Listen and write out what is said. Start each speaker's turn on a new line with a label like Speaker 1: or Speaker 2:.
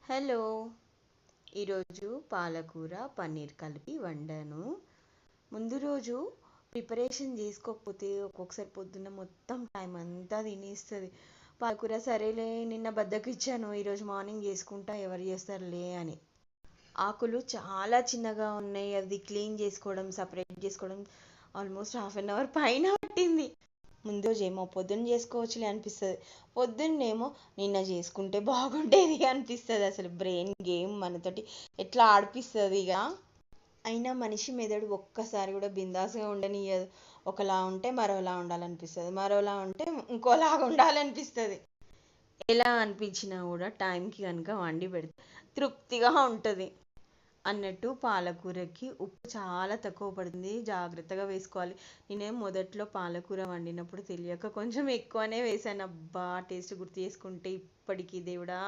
Speaker 1: Hello! ఈరోజు పాలకూర, పన్నీర్ కలిపి వండాను. ముందు రోజు ప్రిపరేషన్ చేసుకోకపోతే ఒక్కొక్కసారి పొద్దున్న మొత్తం టైం అంతా తినేస్తది. పాలకూర సరేలే నిన్న బద్ధకిచ్చాను ఈరోజు మార్నింగ్ చేసుకుంటా ఎవరు చేస్తారులే అని. ఆకులు చాలా చిన్నగా ఉన్నాయి. అది క్లీన్ చేసుకోవడం, సపరేట్ చేసుకోవడం ఆల్మోస్ట్ హాఫ్ అన్ అవర్ పైన పట్టింది. ముందు రోజేమో పొద్దున్న చేసుకోవచ్చులే అనిపిస్తుంది, పొద్దున్నేమో నిన్న చేసుకుంటే బాగుండేది అనిపిస్తుంది. అసలు బ్రెయిన్ గేమ్ మనతోటి ఎట్లా ఆడిపిస్తుంది ఇక. అయినా మనిషి మెదడు ఒక్కసారి కూడా బిందాస్గా ఉండనియదు. ఒకలా ఉంటే మరోలా ఉండాలనిపిస్తుంది, మరోలా ఉంటే ఇంకోలాగా ఉండాలనిపిస్తుంది. ఎలా అనిపించినా కూడా టైంకి కనుక వండి పెడితే తృప్తిగా ఉంటుంది. అన్నట్టు పాలకూరకి ఉప్పు చాలా తక్కువ పడుతుంది, జాగ్రత్తగా వేసుకోవాలి. నేనేం మొదట్లో పాలకూర వండినప్పుడు తెలియక కొంచెం ఎక్కువనే వేసాను. అబ్బా టేస్ట్ గుర్తు చేసుకుంటే ఇప్పటికీ దేవుడా